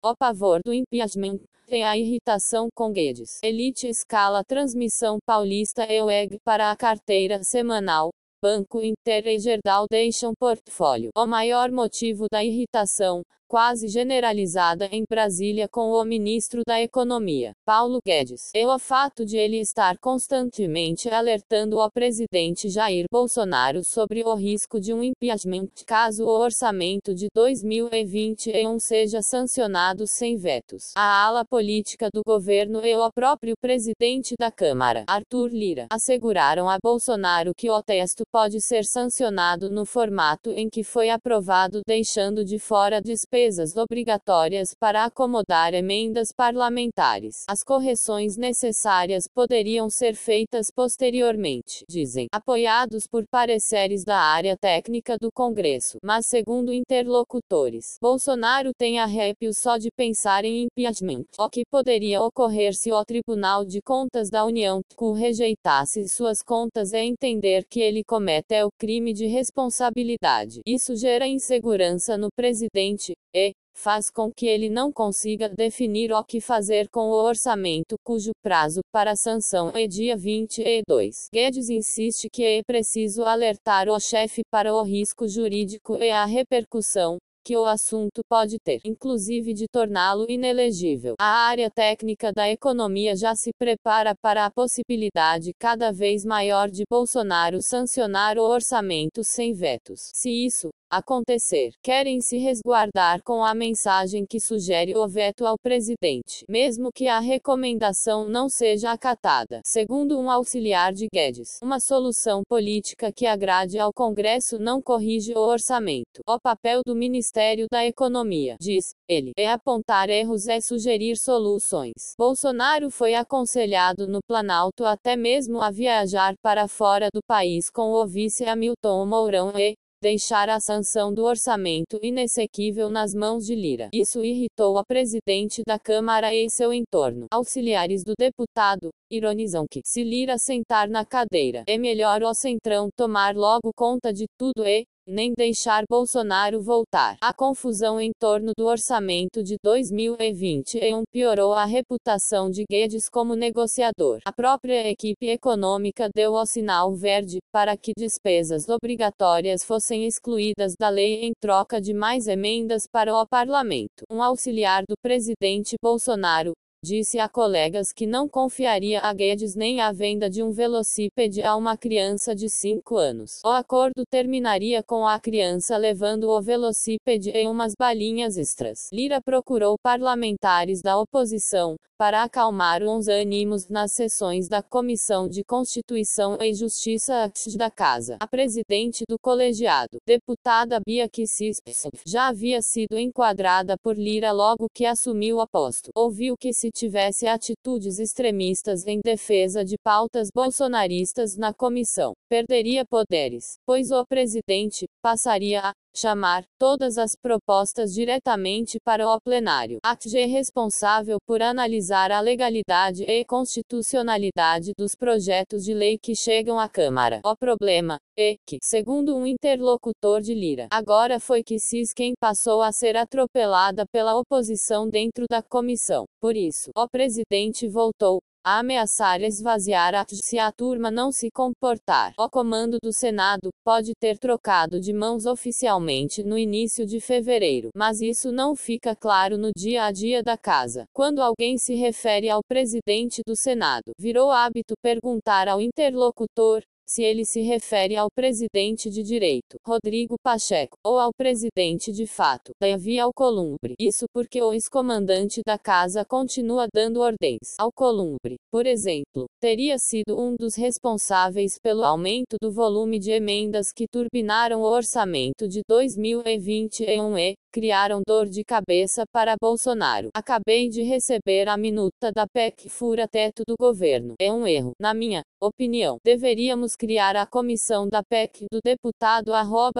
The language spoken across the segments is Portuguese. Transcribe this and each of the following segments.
O pavor do impeachment e a irritação com Guedes. Elite escala transmissão paulista EUEG para a carteira semanal. Banco Inter e Gerdau deixam portfólio. O maior motivo da irritação, quase generalizada em Brasília com o ministro da Economia, Paulo Guedes, é o fato de ele estar constantemente alertando o presidente Jair Bolsonaro sobre o risco de um impeachment caso o orçamento de 2021 seja sancionado sem vetos. A ala política do governo e o próprio presidente da Câmara, Arthur Lira, asseguraram a Bolsonaro que o texto pode ser sancionado no formato em que foi aprovado, deixando de fora despesas obrigatórias para acomodar emendas parlamentares. As correções necessárias poderiam ser feitas posteriormente, dizem, apoiados por pareceres da área técnica do Congresso. Mas segundo interlocutores, Bolsonaro tem arrepios só de pensar em impeachment, o que poderia ocorrer se o Tribunal de Contas da União rejeitasse suas contas e entender que ele comete o crime de responsabilidade. Isso gera insegurança no presidente e faz com que ele não consiga definir o que fazer com o orçamento, cujo prazo para sanção é dia 22. Guedes insiste que é preciso alertar o chefe para o risco jurídico e a repercussão que o assunto pode ter, inclusive de torná-lo inelegível. A área técnica da economia já se prepara para a possibilidade cada vez maior de Bolsonaro sancionar o orçamento sem vetos. Se isso acontecer, querem se resguardar com a mensagem que sugere o veto ao presidente, mesmo que a recomendação não seja acatada. Segundo um auxiliar de Guedes, uma solução política que agrade ao Congresso não corrige o orçamento. O papel do Ministério da Economia, diz ele, é apontar erros e sugerir soluções. Bolsonaro foi aconselhado no Planalto até mesmo a viajar para fora do país com o vice Hamilton Mourão e deixar a sanção do orçamento inexequível nas mãos de Lira. Isso irritou o presidente da Câmara e seu entorno. Auxiliares do deputado ironizam que, se Lira sentar na cadeira, é melhor o Centrão tomar logo conta de tudo e nem deixar Bolsonaro voltar. A confusão em torno do orçamento de 2021 piorou a reputação de Guedes como negociador. A própria equipe econômica deu o sinal verde para que despesas obrigatórias fossem excluídas da lei em troca de mais emendas para o parlamento. Um auxiliar do presidente Bolsonaro disse a colegas que não confiaria a Guedes nem a venda de um velocípede a uma criança de 5 anos. O acordo terminaria com a criança levando o velocípede e umas balinhas extras. Lira procurou parlamentares da oposição para acalmar os ânimos nas sessões da Comissão de Constituição e Justiça da Casa. A presidente do colegiado, deputada Bia Kicis, já havia sido enquadrada por Lira logo que assumiu o posto. Ouviu que se tivesse atitudes extremistas em defesa de pautas bolsonaristas na comissão, perderia poderes, pois o presidente passaria a chamar todas as propostas diretamente para o plenário. A CG é responsável por analisar a legalidade e constitucionalidade dos projetos de lei que chegam à Câmara. O problema é que, segundo um interlocutor de Lira, agora foi Kicis quem passou a ser atropelada pela oposição dentro da comissão. Por isso, o presidente voltou a ameaçar esvaziar a CG se a turma não se comportar. O comando do Senado pode ter trocado de mãos oficialmente no início de fevereiro, mas isso não fica claro no dia a dia da casa. Quando alguém se refere ao presidente do Senado, virou hábito perguntar ao interlocutor se ele se refere ao presidente de direito, Rodrigo Pacheco, ou ao presidente de fato, Davi Alcolumbre. Isso porque o ex-comandante da casa continua dando ordens. Alcolumbre, por exemplo, teria sido um dos responsáveis pelo aumento do volume de emendas que turbinaram o orçamento de 2021 e criaram dor de cabeça para Bolsonaro. Acabei de receber a minuta da PEC fura-teto do governo. É um erro, na minha opinião. Deveríamos criar a comissão da PEC do deputado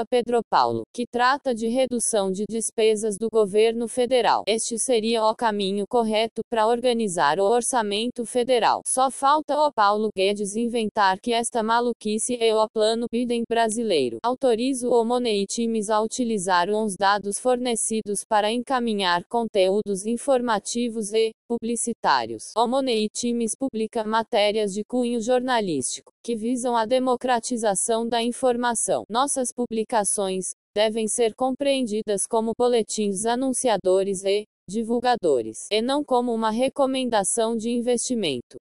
Pedro Paulo, que trata de redução de despesas do governo federal. Este seria o caminho correto para organizar o orçamento federal. Só falta o Paulo Guedes inventar que esta maluquice é o plano Biden brasileiro. Autorizo o Money Times a utilizar os dados fornecidos fornecidos para encaminhar conteúdos informativos e publicitários. O Money Times publica matérias de cunho jornalístico que visam a democratização da informação. Nossas publicações devem ser compreendidas como boletins anunciadores e divulgadores, e não como uma recomendação de investimento.